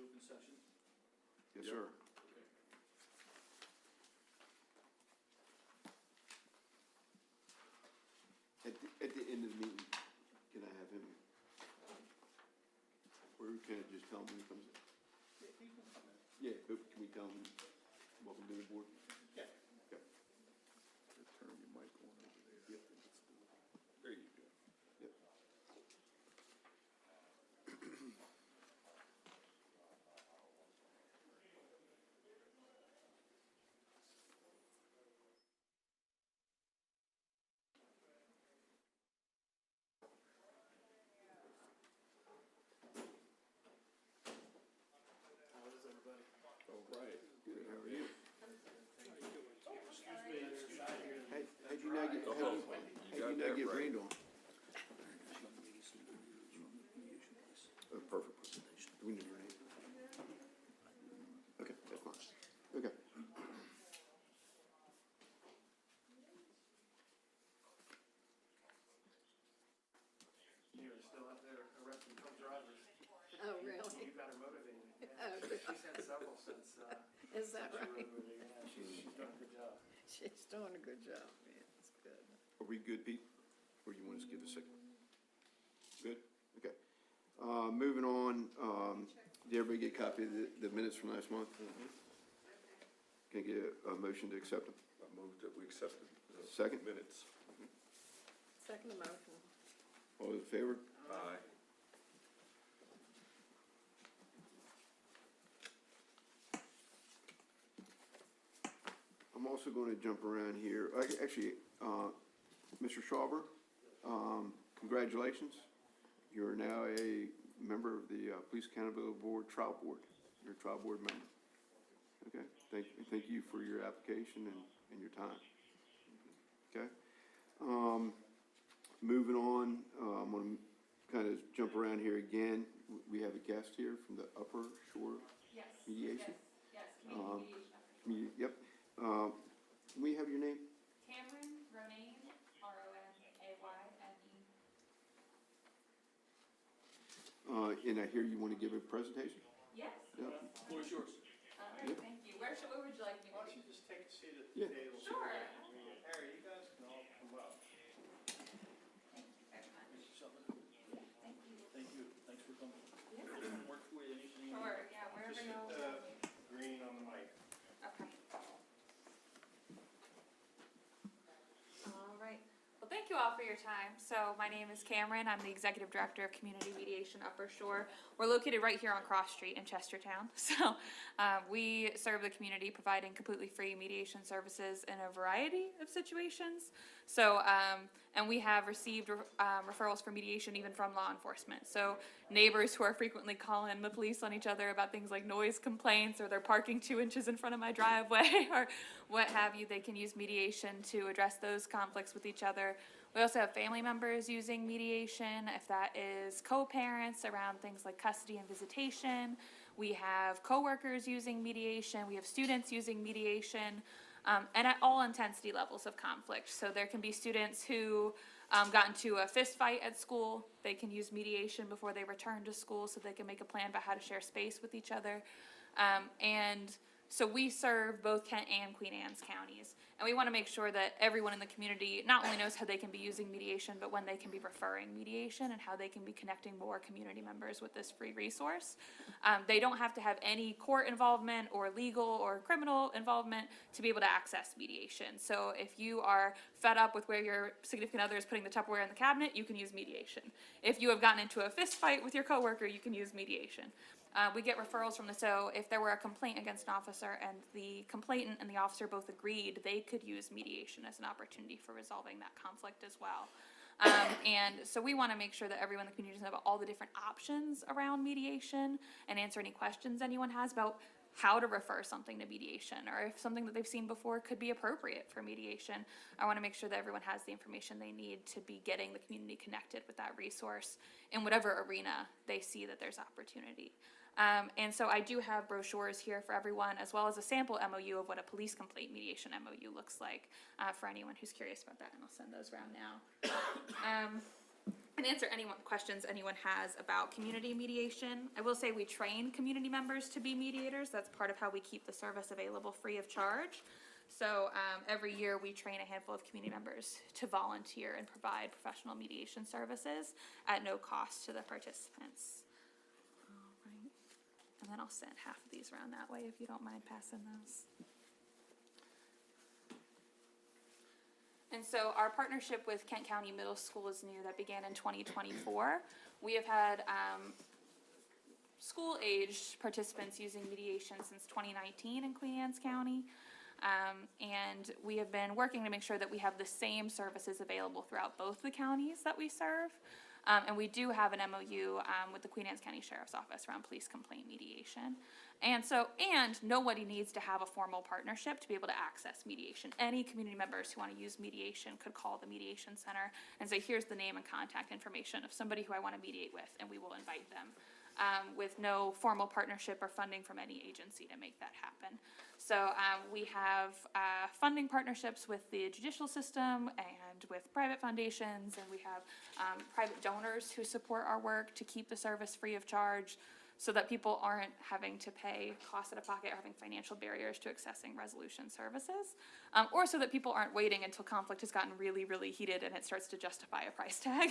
open session? Yes, sir. Okay. At the end of the meeting, can I have him, or can I just tell him when he comes in? Yeah, he can come in. Yeah, but can we tell him, welcome to the board? Yeah. Okay. Turn your mic on over there. Yep. There you go. Yep. How is everybody? All right. Good, how are you? Excuse me, there's a side here. How'd you not get, how'd you not get rained on? Oh, perfect. Do we need your name? Okay, that's fine. Okay. You're still out there arresting drunk drivers. Oh, really? You got her motivated. Yeah. Oh, good. She's had several since, Is that since you right? were over there. Yeah, she's done a good job. She's doing a good job, man. It's good. Are we good, Pete? Or you want us to give a second? Good? Okay. Moving on, did everybody get a copy of the minutes from last month? Can I get a motion to accept them? I move that we accept the Second? minutes. Second motion. All those in favor? Aye. I'm also going to jump around here. Actually, Mr. Schauber, congratulations. You are now a member of the Police Accountability Board Trial Board. You're a trial board member. Okay, thank you for your application and your time. Okay. Moving on, I'm going to kind of jump around here again. We have a guest here from the Upper Shore Yes. Mediation. Yes, community mediation. Yep. Can we have your name? Cameron Ronayne, Ronayne. And I hear you want to give a presentation? Yes. Yep. Floor is yours. All right, thank you. Where would you like me Why to don't you be? just take a seat at Yeah. the table? Sure. Harry, you guys can all come up. Thank you very much. Mr. Sutton, Thank you. thank you. Thanks for coming. Yeah. Work for you, anything? Sure, yeah, wherever Just you'll. hit, green on the mic. Okay. All right. Well, thank you all for your time. So my name is Cameron. I'm the Executive Director of Community Mediation Upper Shore. We're located right here on Cross Street in Chestertown. So we serve the community providing completely free mediation services in a variety of situations. So, and we have received referrals for mediation even from law enforcement. So neighbors who are frequently calling the police on each other about things like noise complaints, or they're parking 2 inches in front of my driveway, or what have you, they can use mediation to address those conflicts with each other. We also have family members using mediation, if that is co-parents around things like custody and visitation. We have coworkers using mediation. We have students using mediation. And at all intensity levels of conflict. So there can be students who got into a fist fight at school. They can use mediation before they return to school so they can make a plan about how to share space with each other. And so we serve both Kent and Queen Anne's counties. And we want to make sure that everyone in the community not only knows how they can be using mediation, but when they can be referring mediation and how they can be connecting more community members with this free resource. They don't have to have any court involvement or legal or criminal involvement to be able to access mediation. So if you are fed up with where your significant other is putting the Tupperware in the cabinet, you can use mediation. If you have gotten into a fist fight with your coworker, you can use mediation. We get referrals from so if there were a complaint against an officer and the complainant and the officer both agreed, they could use mediation as an opportunity for resolving that conflict as well. And so we want to make sure that everyone in the community knows about all the different options around mediation and answer any questions anyone has about how to refer something to mediation, or if something that they've seen before could be appropriate for mediation. I want to make sure that everyone has the information they need to be getting the community connected with that resource in whatever arena they see that there's opportunity. And so I do have brochures here for everyone, as well as a sample MOU of what a police complaint mediation MOU looks like for anyone who's curious about that, and I'll send those around now. and answer any questions anyone has about community mediation. I will say we train community members to be mediators. That's part of how we keep the service available free of charge. So every year we train a handful of community members to volunteer and provide professional mediation services at no cost to the participants. All right. And then I'll send half of these around that way if you don't mind passing those. And so our partnership with Kent County Middle School is new. That began in 2024. We have had school-aged participants using mediation since 2019 in Queen Anne's County. And we have been working to make sure that we have the same services available throughout both the counties that we serve. And we do have an MOU with the Queen Anne's County Sheriff's Office around police complaint mediation. And nobody needs to have a formal partnership to be able to access mediation. Any community members who want to use mediation could call the mediation center and say, here's the name and contact information of somebody who I want to mediate with, and we will invite them. With no formal partnership or funding from any agency to make that happen. So we have funding partnerships with the judicial system and with private foundations, and we have private donors who support our work to keep the service free of charge so that people aren't having to pay costs out of pocket or having financial barriers to accessing resolution services, or so that people aren't waiting until conflict has gotten really, really heated and it starts to justify a price tag,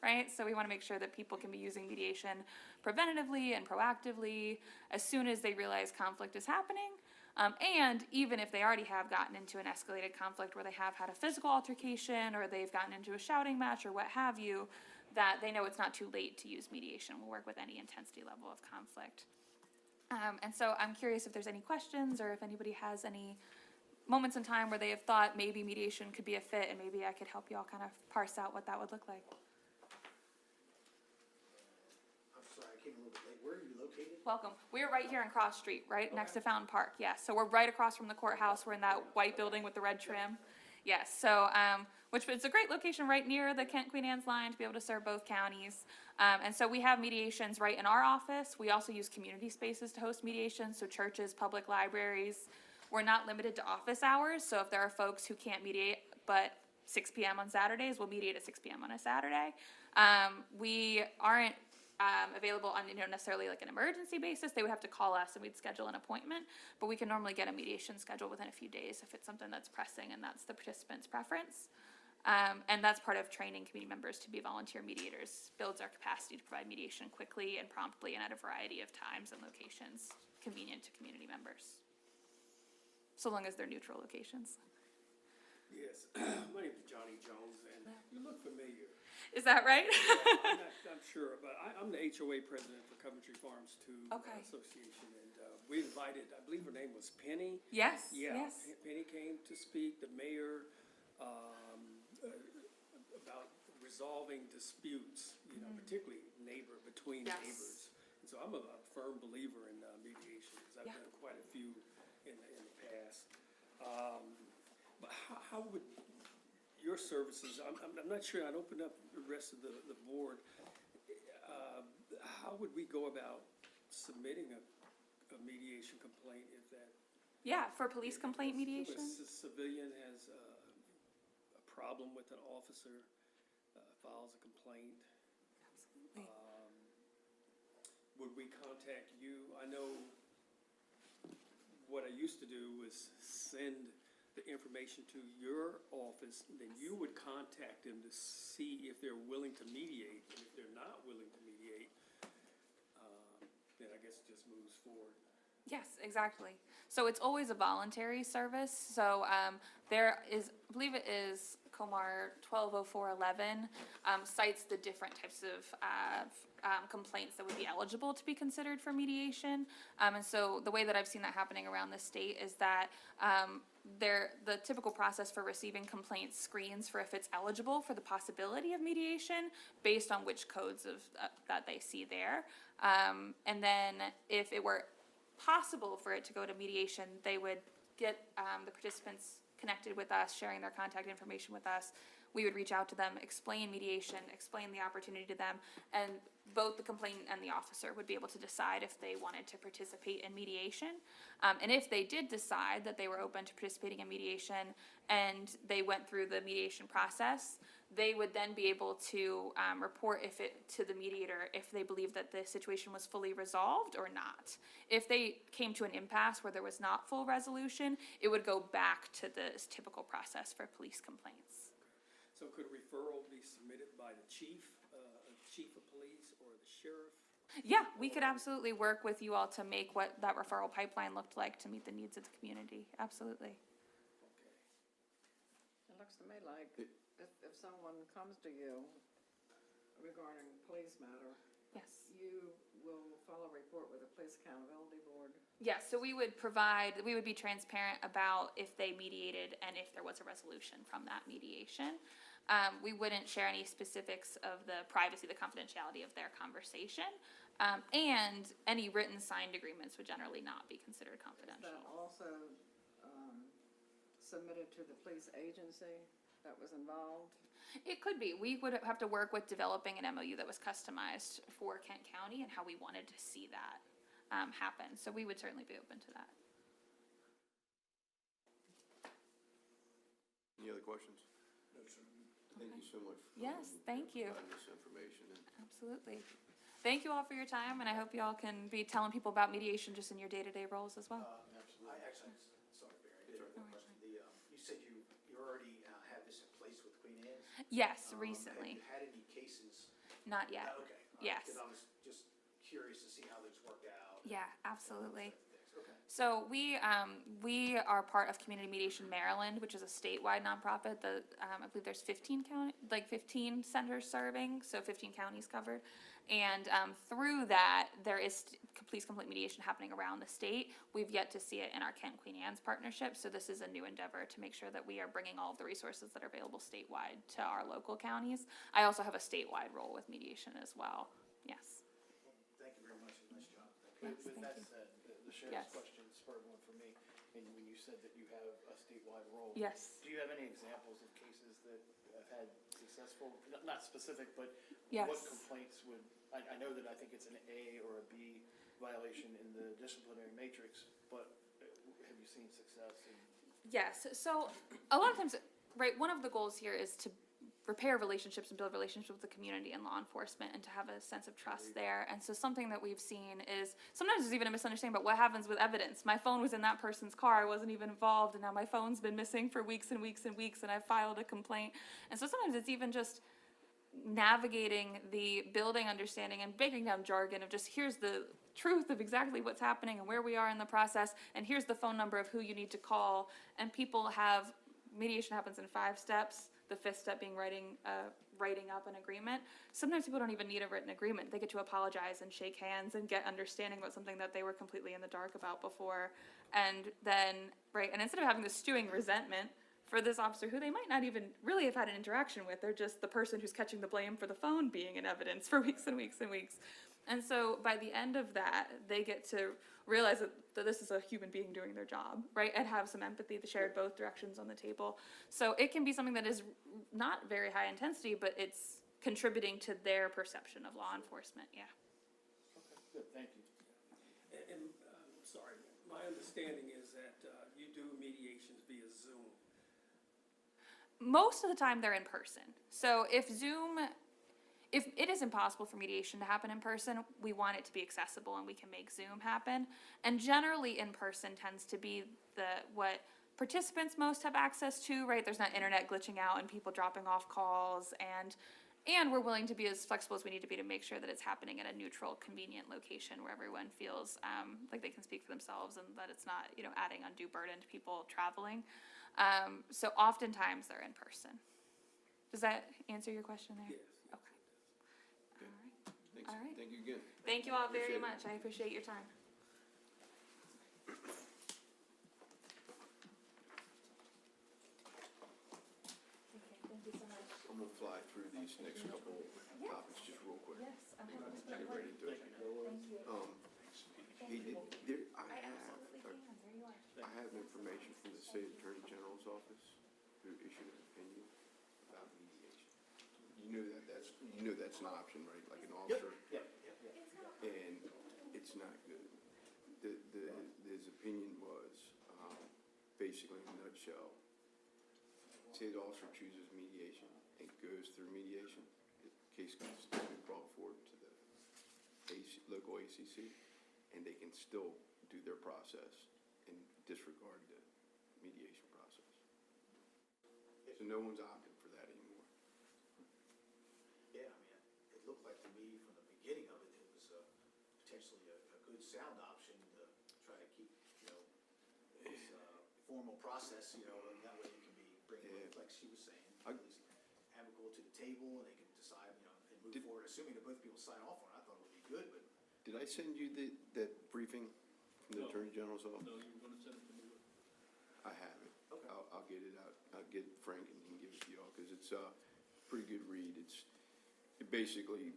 right? So we want to make sure that people can be using mediation preventatively and proactively as soon as they realize conflict is happening. And even if they already have gotten into an escalated conflict where they have had a physical altercation or they've gotten into a shouting match or what have you, that they know it's not too late to use mediation. We'll work with any intensity level of conflict. And so I'm curious if there's any questions or if anybody has any moments in time where they have thought maybe mediation could be a fit and maybe I could help you all kind of parse out what that would look like. I'm sorry, I came a little bit late. Where are you located? Welcome. We're right here in Cross Street, right next to Fountain Park. Yes, so we're right across from the courthouse. We're in that white building with the red trim. Yes, so which it's a great location right near the Kent-Queen Anne's line to be able to serve both counties. And so we have mediations right in our office. We also use community spaces to host mediations, so churches, public libraries. We're not limited to office hours, so if there are folks who can't mediate but 6 p.m. on Saturdays, we'll mediate at 6 p.m. on a Saturday. We aren't available on necessarily like an emergency basis. They would have to call us and we'd schedule an appointment, but we can normally get a mediation scheduled within a few days if it's something that's pressing and that's the participant's preference. And that's part of training community members to be volunteer mediators, builds our capacity to provide mediation quickly and promptly and at a variety of times and locations convenient to community members, so long as they're neutral locations. Yes, my name is Johnny Jones, and you look familiar. Is that right? I'm sure, but I'm the HOA president for Coventry Farms 2 Okay. Association, and we invited, I believe her name was Penny. Yes, Yeah, yes. Penny came to speak, the mayor, about resolving disputes, particularly between Yes. neighbors. And so I'm a firm believer in mediation, because I've Yeah. done quite a few in the past. But how would your services, I'm not sure, I'd open up the rest of the board. How would we go about submitting a mediation complaint if that? Yeah, for police complaint mediation? If a civilian has a problem with an officer, files a complaint. Absolutely. Would we contact you? I know what I used to do was send the information to your office, and then you would contact them to see if they're willing to mediate. And if they're not willing to mediate, then I guess it just moves forward. Yes, exactly. So it's always a voluntary service. So there is, I believe it is Comar 120411, cites the different types of complaints that would be eligible to be considered for mediation. And so the way that I've seen that happening around the state is that the typical process for receiving complaints screens for if it's eligible for the possibility of mediation based on which codes of that they see there. And then if it were possible for it to go to mediation, they would get the participants connected with us, sharing their contact information with us. We would reach out to them, explain mediation, explain the opportunity to them, and both the complainant and the officer would be able to decide if they wanted to participate in mediation. And if they did decide that they were open to participating in mediation and they went through the mediation process, they would then be able to report to the mediator if they believe that the situation was fully resolved or not. If they came to an impasse where there was not full resolution, it would go back to the typical process for police complaints. So could a referral be submitted by the chief of police or the sheriff? Yeah, we could absolutely work with you all to make what that referral pipeline looked like to meet the needs of the community. Absolutely. Okay. It looks to me like if someone comes to you regarding a police matter, Yes. you will file a report with the Police Accountability Board. Yes, so we would be transparent about if they mediated and if there was a resolution from that mediation. We wouldn't share any specifics of the privacy, the confidentiality of their conversation. And any written signed agreements would generally not be considered Is confidential. that also submitted to the police agency that was involved? It could be. We would have to work with developing an MOU that was customized for Kent County and how we wanted to see that happen. So we would certainly be open to that. Any other questions? Thank you so much. for Yes, thank you. providing this information. And Absolutely. Thank you all for your time, and I hope you all can be telling people about mediation just in your day-to-day roles as well. Absolutely. I actually, sorry, Barry, I did have one question. You said you already have this in place with Queen Anne's? Yes, Have recently. you had any cases? Not yet. Okay. all right, Yes. Because I was just curious to see how those work out. Yeah, absolutely. Okay. So we are part of Community Mediation Maryland, which is a statewide nonprofit. I believe there's 15 centers serving, so 15 counties covered. And through that, there is police complaint mediation happening around the state. We've yet to see it in our Kent Queen Anne's partnership, so this is a new endeavor to make sure that we are bringing all of the resources that are available statewide to our local counties. I also have a statewide role with mediation as well. Yes. Thank you very much, and nice job. Yes, With thank that you. said, the Yes. sheriff's question spurred one for me, and when you said that you have a statewide role. Yes. Do you have any examples of cases that have had successful, not specific, but Yes. what complaints would, I know that I think it's an A or a B violation in the disciplinary matrix, but have you seen success in? Yes, so a lot of times, right, one of the goals here is to repair relationships and build relationships with the community and law enforcement and to have a sense of trust there. And so something that we've seen is sometimes there's even a misunderstanding about what happens with evidence. My phone was in that person's car, I wasn't even involved, and now my phone's been missing for weeks and weeks and weeks, and I filed a complaint. And so sometimes it's even just navigating the building understanding and breaking down jargon of just here's the truth of exactly what's happening and where we are in the process, and here's the phone number of who you need to call. And people have, mediation happens in 5 steps, the 5th step being writing up an agreement. Sometimes people don't even need a written agreement. They get to apologize and shake hands and get understanding about something that they were completely in the dark about before. And then, right, and instead of having this stewing resentment for this officer who they might not even really have had an interaction with, they're just the person who's catching the blame for the phone being in evidence for weeks and weeks and weeks. And so by the end of that, they get to realize that this is a human being doing their job, right? And have some empathy, the shared both directions on the table. So it can be something that is not very high intensity, but it's contributing to their perception of law enforcement, yeah. Okay, good, thank you. And sorry, my understanding is that you do mediations via Zoom. Most of the time they're in person. So if it is impossible for mediation to happen in person, we want it to be accessible and we can make Zoom happen. And generally in person tends to be what participants most have access to, right? There's not internet glitching out and people dropping off calls, and we're willing to be as flexible as we need to be to make sure that it's happening at a neutral, convenient location where everyone feels like they can speak for themselves and that it's not, adding undue burden to people traveling. So oftentimes they're in person. Does that answer your question there? Yes. Okay. Okay. All right. Thanks. All right. Thank you again. Thank you all very Appreciate it. much. I appreciate your time. Okay, thank you so much. I'm gonna fly through these next couple topics just real quick. Yes, I'm happy to Get right into it. Thank you. I have information from the State Attorney General's office who issued an opinion about mediation. You know that's an option, right? Like an officer. Yep. And it's not good. His opinion was, basically in a nutshell, say the officer chooses mediation and goes OACC, and they can still do their process and disregard the mediation process. So no one's opting for that anymore. Yeah, I mean, it looked like to me from the beginning of it, it was potentially a good sound option to try to keep, this formal process, and that way it can be bringing, like she was saying, at least amicable to the table, and they can decide, and move forward, assuming that both people sign off on it. I thought it would be good, but Did I send you that briefing from the Attorney General's office? No, you were gonna send it to me. I have it. Okay. I'll get it out. I'll get Frank and he can give it to y'all, because it's a pretty good read. Basically,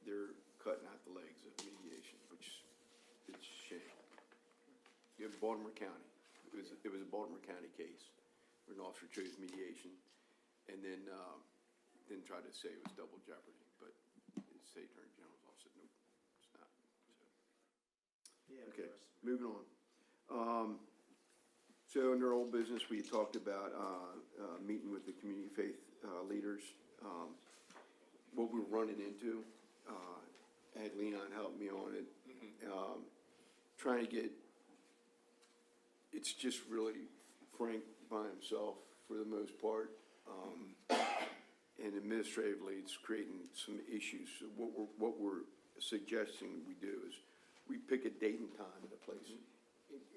they're cutting out the legs of mediation, which is shame. You have Baltimore County. It was a Baltimore County case where an officer chose mediation and then tried to say it was double jeopardy, but the State Attorney General's office said, nope, it's not. yeah. Okay, interesting. moving on. So under old business, we talked about meeting with the community faith leaders. What we're running into, I had Leon help me on it. Trying to get, it's just really Frank by himself for the most part. And administratively, it's creating some issues. So what we're suggesting we do is we pick a date and time and a place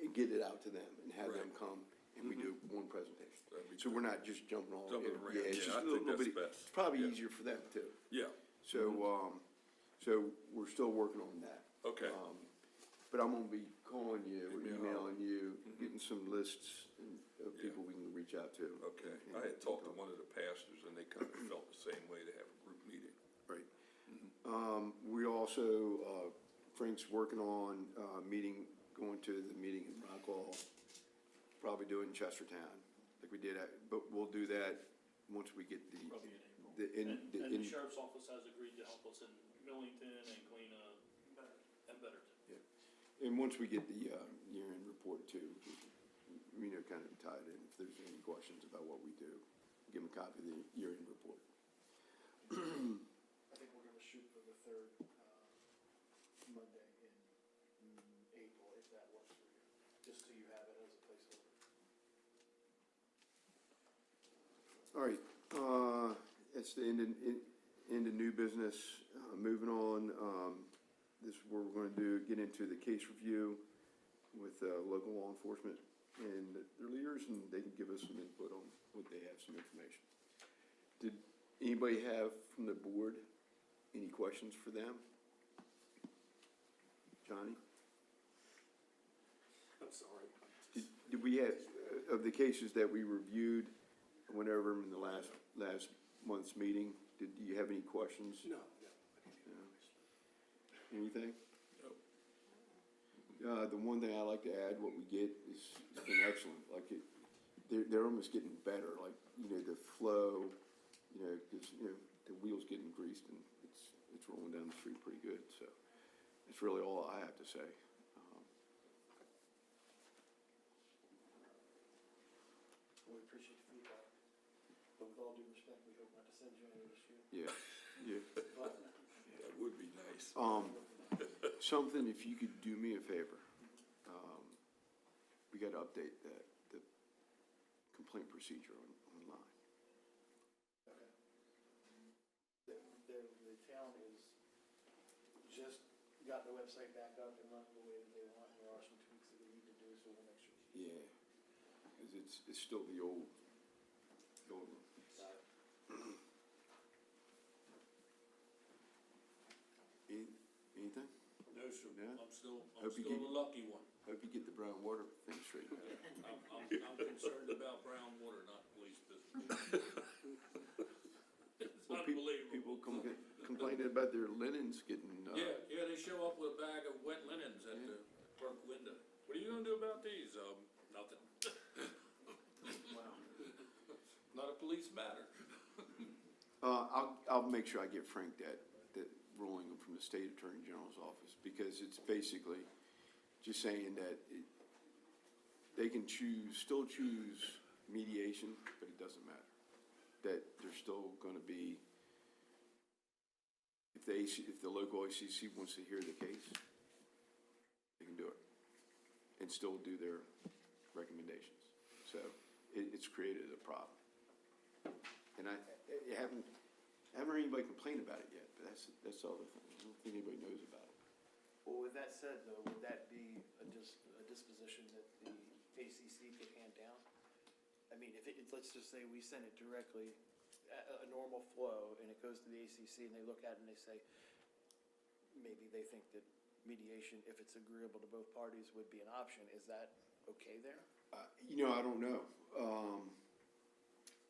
and get it out to them and have them come and we do one presentation. That'd be So we're not just jumping all Jumping over. around. Yeah, it's Yeah, just I a think little that's bit, best. it's probably Yeah. easier for them too. Yeah, So, we're still working on that. okay. But I'm gonna be calling you or Email. emailing you, getting some lists of people we can reach out to. Okay, I had talked to one of the pastors and they kind of felt the same way to have a group meeting. Right. We also, Frank's working on, going to the meeting in Rockwall, probably do it in Chestertown, like we did but we'll do that once we get Probably in April. And the sheriff's office has agreed to help us in Millington and Galena and Betterton. And once we get the, year-end report too, kind of tie it in, if there's any questions about what we do, give them a copy of the year-end report. I think we're gonna shoot for the third, Monday in April, if that works for you, just so you have it as a placeholder. All right, that's the end of new business. Moving on, this is where we're gonna get into the case review with, local law enforcement and their leaders, and they can give us some input on what they have, some information. Did anybody have from the board any questions for them? Johnny? I'm sorry. Did we have, of the cases that we reviewed, went over them in the last month's meeting, did you have any questions? No. Anything? The one thing I like to add, what we get is, it's been excellent, like they're almost getting better, like, the flow, cause, the wheel's getting greased and it's rolling down the street pretty good, so that's really all I have to say. We appreciate the feedback, but with all due respect, we hope not to send you any this year. Yeah. But That would be nice. Something, if you could do me a favor, we gotta update the complaint procedure online. okay. The town is just got the website back up and running the way that they want, and there are some tweaks that we need to do, so we'll make sure. Yeah, cause it's still the old one. Anything? No, sir. Yeah? I'm still Hope you the get- lucky one. Hope you get the brown water thing straight. I'm concerned about brown water, not police business. It's Well, unbelievable. People complaining about their linens getting, Yeah, they show up with a bag of wet linens at the park window. What are you gonna do about these? Nothing. Not a police matter. I'll make sure I get Frank that ruling from the State Attorney General's office, because it's basically just saying that they can still choose mediation, but it doesn't matter. That there's still gonna be, if the local ACC wants to hear the case, and still do their recommendations. So it's created a problem. And I haven't heard anybody complain about it yet, but that's the other thing. I don't think anybody knows about it. Well, with that said, though, would that be a disposition that the ACC could hand down? I mean, if let's just say we send it directly, a normal flow, and it goes to the ACC, and they look at it and they say, maybe they think that mediation, if it's agreeable to both parties, would be an option. Is that okay there? I don't know.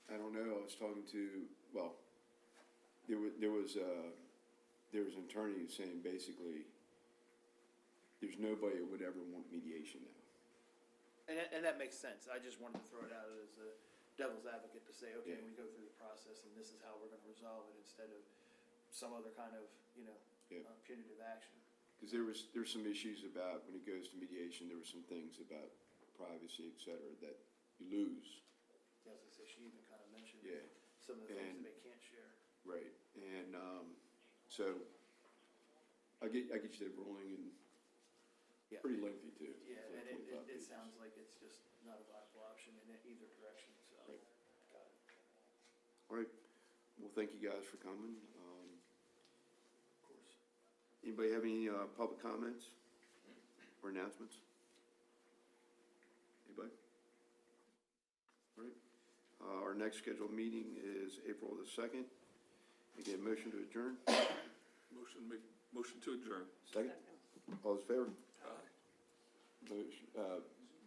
I don't know. I was talking to, well, there was an attorney who's saying basically there's nobody that would ever want mediation now. And that makes sense. I just wanted to throw it out as a devil's advocate to say, okay, Yeah. we go through the process and this is how we're gonna resolve it instead of some other kind of, Yeah. punitive action. Because there's some issues about when it goes to mediation, there were some things about privacy, et cetera, that you lose. As I say, she even kind of mentioned Yeah. some of the things And- that they can't share. Right. And so I get you the ruling, and Yeah. pretty lengthy too. Yeah, It's like and 25 it pages. sounds like it's just not a viable option in either direction, so. Right. Got it. All right. Well, thank you guys for coming. Of course. Anybody have any public comments or announcements? Anybody? All right. Our next scheduled meeting is April the 2nd. Again, motion to adjourn. Motion to adjourn. Second. All those in favor? Aye.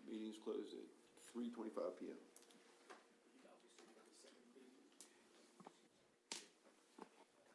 Meeting's closed at 3:25 PM.